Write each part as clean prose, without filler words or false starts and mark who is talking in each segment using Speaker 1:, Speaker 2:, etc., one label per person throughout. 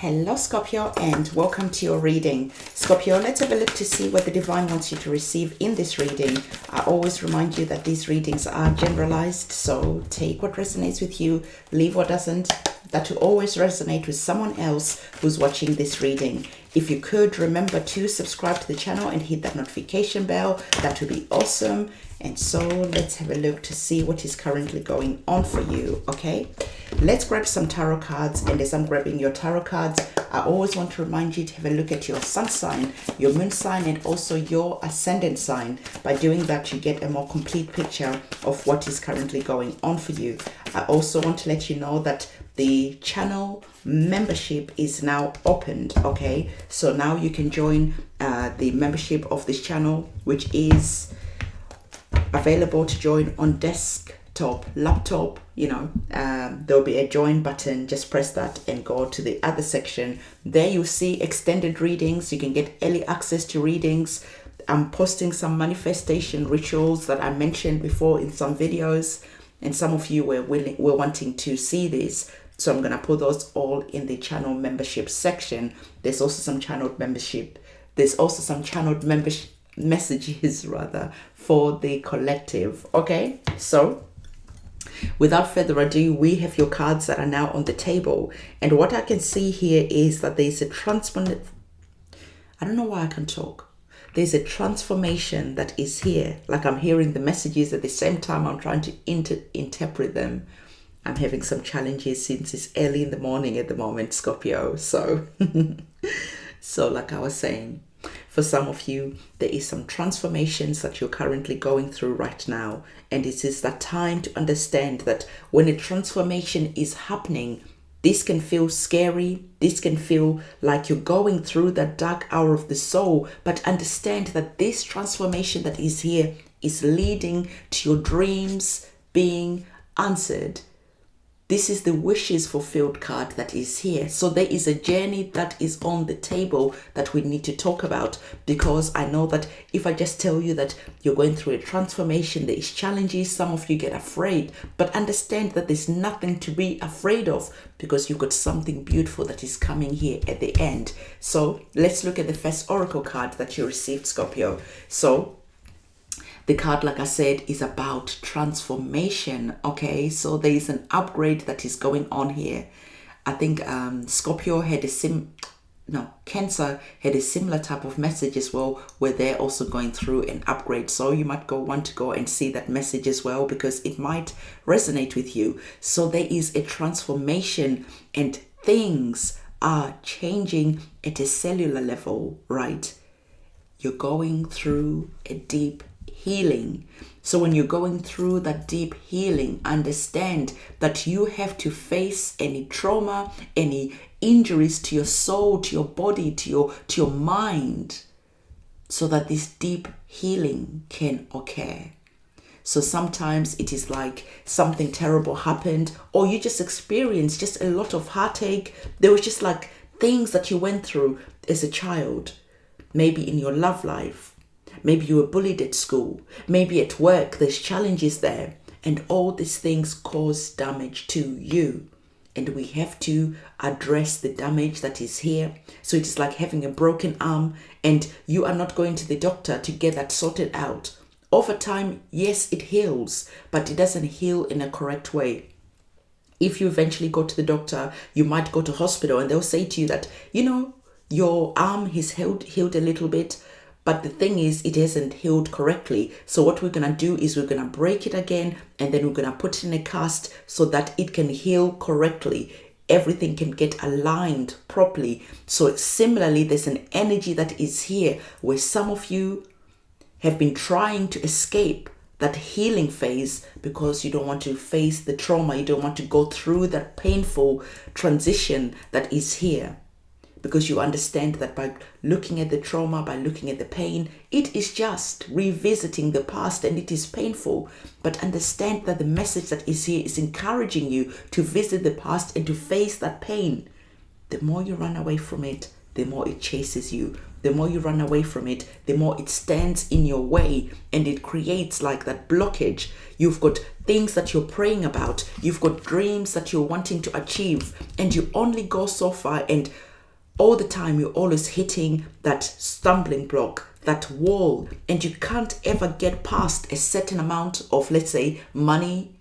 Speaker 1: Hello Scorpio, and welcome to your reading. Scorpio, let's have a look to see what the divine wants you to receive in this reading. I always remind you that these readings are generalized, so take what resonates with you, leave what doesn't. That will always resonate with someone else who's watching this reading. If you could, remember to subscribe to the channel and hit that notification bell. That would be awesome. And so let's have a look to see what is currently going on for you, okay? Let's grab some tarot cards, and as I'm grabbing your tarot cards, I always want to remind you to have a look at your sun sign, your moon sign, and also your ascendant sign. By doing that, you get a more complete picture of what is currently going on for you. I also want to let you know that the channel membership is now opened, okay? So now you can join the membership of this channel, which is available to join on desktop, laptop, there'll be a join button. Just press that and go to the other section. There you'll see extended readings. You can get early access to readings. I'm posting some manifestation rituals that I mentioned before in some videos, and some of you were wanting to see this. So I'm going to put those all in the channel membership section. There's also some channeled membership. There's also some channeled membership messages rather for the collective. Okay, so without further ado, we have your cards that are now on the table, and what I can see here is that there's a I don't know why I can talk. There's a transformation that is here. Like, I'm hearing the messages at the same time I'm trying to interpret them. I'm having some challenges since it's early in the morning at the moment, Scorpio. So like I was saying, for some of you, there is some transformations that you're currently going through right now. And it is that time to understand that when a transformation is happening, this can feel scary. This can feel like you're going through that dark hour of the soul. But understand that this transformation that is here is leading to your dreams being answered. This is the wishes fulfilled card that is here. So there is a journey that is on the table that we need to talk about, because I know that if I just tell you that you're going through a transformation, there is challenges, some of you get afraid, but understand that there's nothing to be afraid of, because you've got something beautiful that is coming here at the end. So let's look at the first oracle card that you received, Scorpio. So the card, like I said, is about transformation, okay? So there is an upgrade that is going on here. I think Scorpio had Cancer had a similar type of message as well, where they're also going through an upgrade. So you might want to go and see that message as well, because it might resonate with you. So there is a transformation, and things are changing at a cellular level, right? You're going through a deep healing. So when you're going through that deep healing, understand that you have to face any trauma, any injuries to your soul, to your body, to your mind, so that this deep healing can occur. So sometimes it is like something terrible happened, or you just experienced just a lot of heartache. There was just like things that you went through as a child, maybe in your love life. Maybe you were bullied at school. Maybe at work, there's challenges there. And all these things cause damage to you. And we have to address the damage that is here. So it is like having a broken arm, and you are not going to the doctor to get that sorted out. Over time, yes, it heals, but it doesn't heal in a correct way. If you eventually go to the doctor, you might go to hospital, and they'll say to you that, your arm is healed a little bit, but the thing is, it hasn't healed correctly. So what we're going to do is we're going to break it again, and then we're going to put it in a cast so that it can heal correctly. Everything can get aligned properly. So similarly, there's an energy that is here where some of you have been trying to escape that healing phase because you don't want to face the trauma. You don't want to go through that painful transition that is here. Because you understand that by looking at the trauma, by looking at the pain, it is just revisiting the past, and it is painful. But understand that the message that is here is encouraging you to visit the past and to face that pain. The more you run away from it, the more it chases you. The more you run away from it, the more it stands in your way, and it creates like that blockage. You've got things that you're praying about. You've got dreams that you're wanting to achieve, and you only go so far. And all the time you're always hitting that stumbling block, that wall, and you can't ever get past a certain amount of, let's say, money.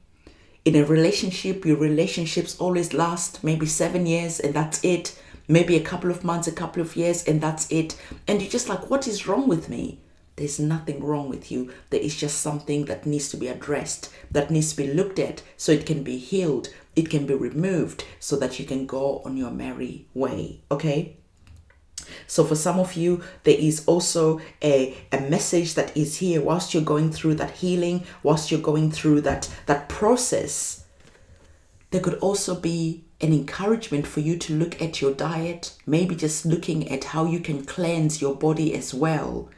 Speaker 1: In a relationship, your relationships always last maybe 7 years and that's it. Maybe a couple of months, a couple of years, and that's it. And you're just like, what is wrong with me? There's nothing wrong with you. There is just something that needs to be addressed, that needs to be looked at so it can be healed. It can be removed so that you can go on your merry way. Okay? So for some of you, there is also a message that is here whilst you're going through that healing, whilst you're going through that process. There could also be an encouragement for you to look at your diet, maybe just looking at how you can cleanse your body as well,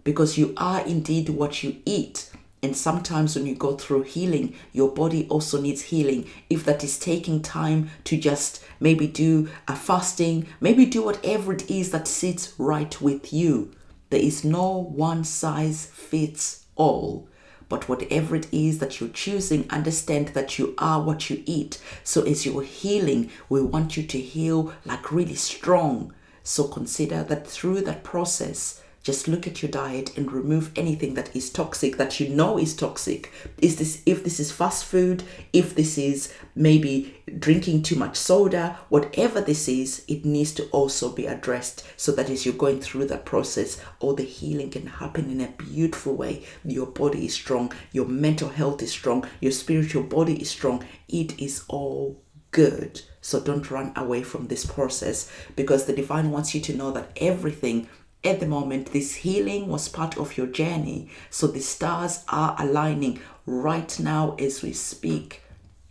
Speaker 1: because you are indeed what you eat. And sometimes when you go through healing, your body also needs healing. If that is taking time to just maybe do a fasting, maybe do whatever it is that sits right with you. There is no one size fits all. But whatever it is that you're choosing, understand that you are what you eat. So as you're healing, we want you to heal like really strong. So consider that through that process, just look at your diet and remove anything that is toxic, that you know is toxic. If this is fast food, if this is maybe drinking too much soda, whatever this is, it needs to also be addressed so that as you're going through that process, all the healing can happen in a beautiful way. Your body is strong, your mental health is strong, your spiritual body is strong. It is all good. So don't run away from this process, because the divine wants you to know that everything at the moment, this healing was part of your journey. So the stars are aligning right now as we speak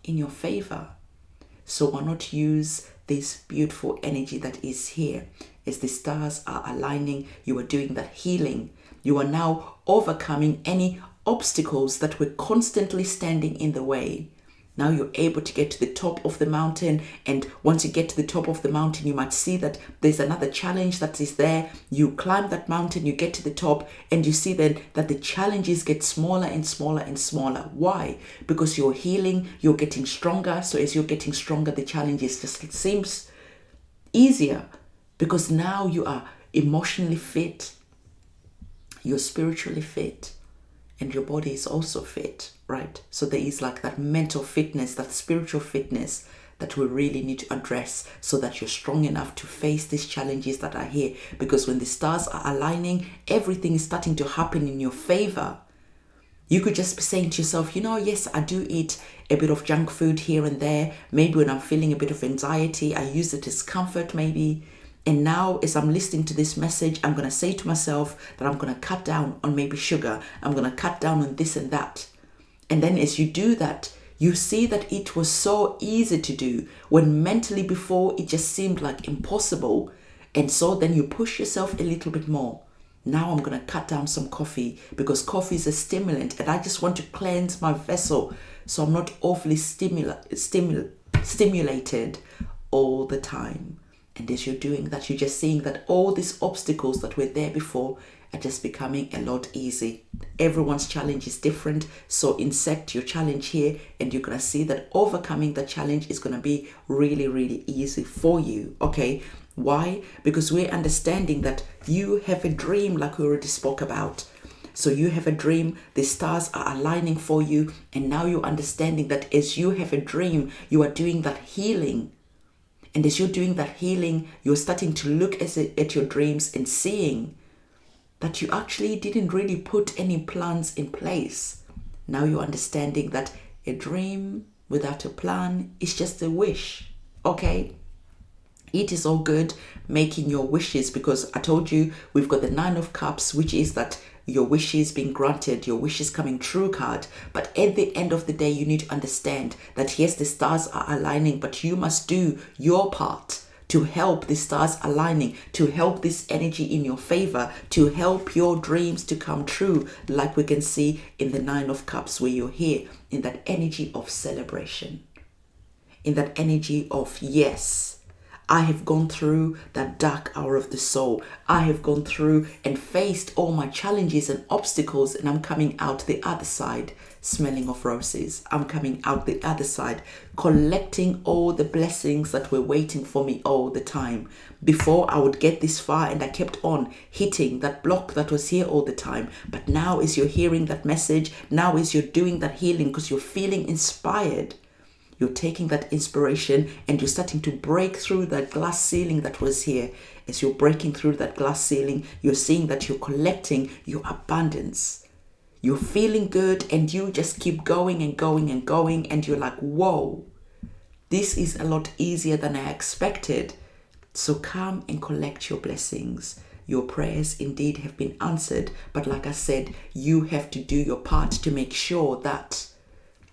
Speaker 1: in your favor. So why not use this beautiful energy that is here? As the stars are aligning, you are doing that healing. You are now overcoming any obstacles that were constantly standing in the way. Now you're able to get to the top of the mountain, and once you get to the top of the mountain, you might see that there's another challenge that is there. You climb that mountain, you get to the top, and you see then that the challenges get smaller and smaller and smaller. Why? Because you're healing, you're getting stronger. So as you're getting stronger, the challenges just seems easier, because now you are emotionally fit, you're spiritually fit, and your body is also fit, right? So there is like that mental fitness, that spiritual fitness that we really need to address so that you're strong enough to face these challenges that are here. Because when the stars are aligning, everything is starting to happen in your favor. You could just be saying to yourself, yes, I do eat a bit of junk food here and there. Maybe when I'm feeling a bit of anxiety, I use it as comfort maybe. And now as I'm listening to this message, I'm going to say to myself that I'm going to cut down on maybe sugar. I'm going to cut down on this and that. And then as you do that, you see that it was so easy to do when mentally before it just seemed like impossible. And so then you push yourself a little bit more. Now I'm going to cut down some coffee, because coffee is a stimulant and I just want to cleanse my vessel so I'm not overly stimulated all the time. And as you're doing that, you're just seeing that all these obstacles that were there before are just becoming a lot easy. Everyone's challenge is different. So insert your challenge here, and you're going to see that overcoming the challenge is going to be really, really easy for you. Okay. Why? Because we're understanding that you have a dream, like we already spoke about. So you have a dream, the stars are aligning for you. And now you're understanding that as you have a dream, you are doing that healing. And as you're doing that healing, you're starting to look at your dreams and seeing that you actually didn't really put any plans in place. Now you're understanding that a dream without a plan is just a wish, okay? It is all good making your wishes, because I told you we've got the 9 of Cups, which is that your wishes being granted, your wishes coming true card. But at the end of the day, you need to understand that yes, the stars are aligning, but you must do your part to help the stars aligning, to help this energy in your favor, to help your dreams to come true, like we can see in the 9 of Cups, where you're here in that energy of celebration, in that energy of yes, I have gone through that dark hour of the soul. I have gone through and faced all my challenges and obstacles, and I'm coming out the other side smelling of roses. I'm coming out the other side, collecting all the blessings that were waiting for me all the time. Before I would get this far, and I kept on hitting that block that was here all the time. But now as you're hearing that message, now as you're doing that healing because you're feeling inspired, you're taking that inspiration and you're starting to break through that glass ceiling that was here. As you're breaking through that glass ceiling, you're seeing that you're collecting your abundance. You're feeling good and you just keep going and going and going. And you're like, whoa, this is a lot easier than I expected. So come and collect your blessings. Your prayers indeed have been answered. But like I said, you have to do your part to make sure that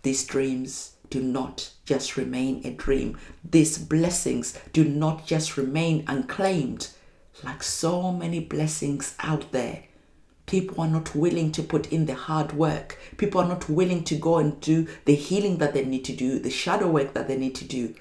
Speaker 1: these dreams do not just remain a dream. These blessings do not just remain unclaimed. Like so many blessings out there, people are not willing to put in the hard work. People are not willing to go and do the healing that they need to do, the shadow work that they need to do.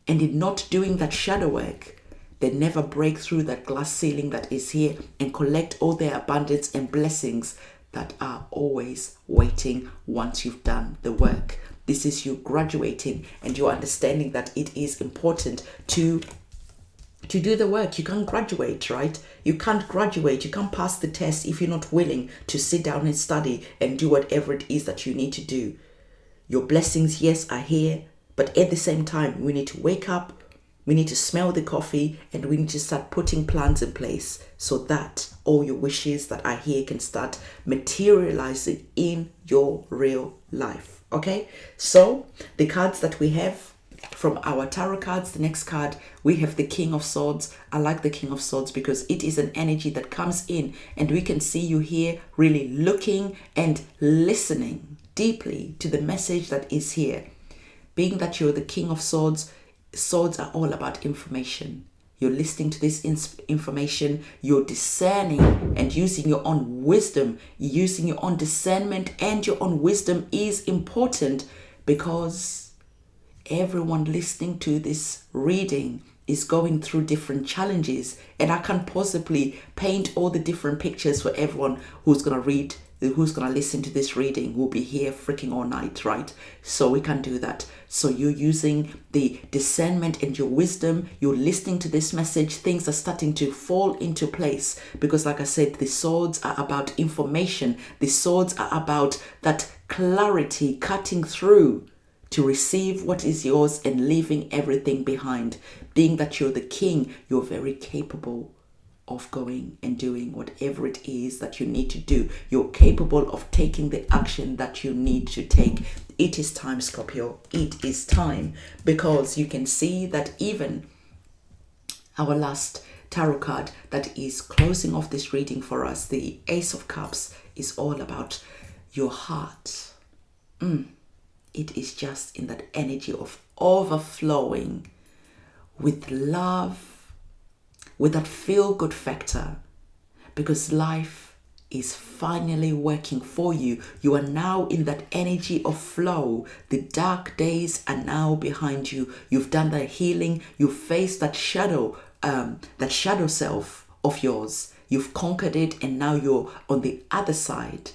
Speaker 1: And in not doing that shadow work, they never break through that glass ceiling that is here and collect all their abundance and blessings that are always waiting once you've done the work. This is you graduating and you're understanding that it is important to do the work. You can't graduate, right? You can't graduate. You can't pass the test if you're not willing to sit down and study and do whatever it is that you need to do. Your blessings, yes, are here, but at the same time, we need to wake up, we need to smell the coffee, and we need to start putting plans in place so that all your wishes that are here can start materializing in your real life. Okay, so the cards that we have from our tarot cards, the next card, we have the King of Swords. I like the King of Swords because it is an energy that comes in and we can see you here really looking and listening deeply to the message that is here. Being that you're the King of Swords, swords are all about information. You're listening to this information, you're discerning and using your own wisdom, using your own discernment, and your own wisdom is important because everyone listening to this reading is going through different challenges, and I can't possibly paint all the different pictures for everyone who's going to read, who's going to listen to this reading, will be here freaking all night, right? So we can't do that. So you're using the discernment and your wisdom, you're listening to this message, things are starting to fall into place because like I said, the swords are about information. The swords are about that clarity cutting through to receive what is yours and leaving everything behind. Being that you're the king, you're very capable of going and doing whatever it is that you need to do. You're capable of taking the action that you need to take. It is time, Scorpio. It is time, because you can see that even our last tarot card that is closing off this reading for us, the Ace of Cups, is all about your heart. It is just in that energy of overflowing with love, with that feel-good factor, because life is finally working for you. You are now in that energy of flow. The dark days are now behind you. You've done the healing. You've faced that shadow self of yours. You've conquered it, and now you're on the other side.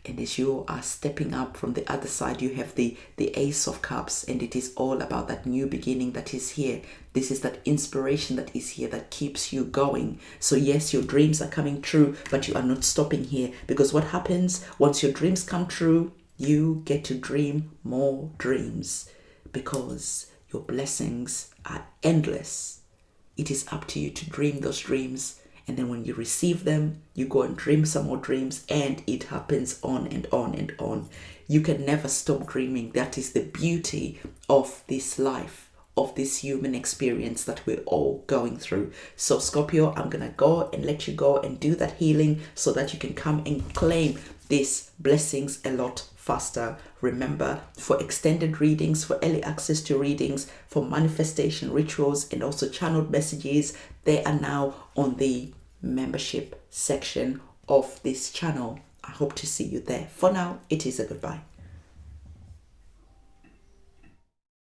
Speaker 1: And as you are stepping up from the other side, you have the Ace of Cups, and it is all about that new beginning that is here. This is that inspiration that is here that keeps you going. So yes, your dreams are coming true, but you are not stopping here, because what happens once your dreams come true, you get to dream more dreams, because your blessings are endless. It is up to you to dream those dreams. And then when you receive them, you go and dream some more dreams, and it happens on and on and on. You can never stop dreaming. That is the beauty of this life, of this human experience that we're all going through. So Scorpio, I'm going to go and let you go and do that healing so that you can come and claim these blessings a lot faster. Remember, for extended readings, for early access to readings, for manifestation rituals, and also channeled messages, they are now on the membership section of this channel. I hope to see you there. For now, it is a goodbye.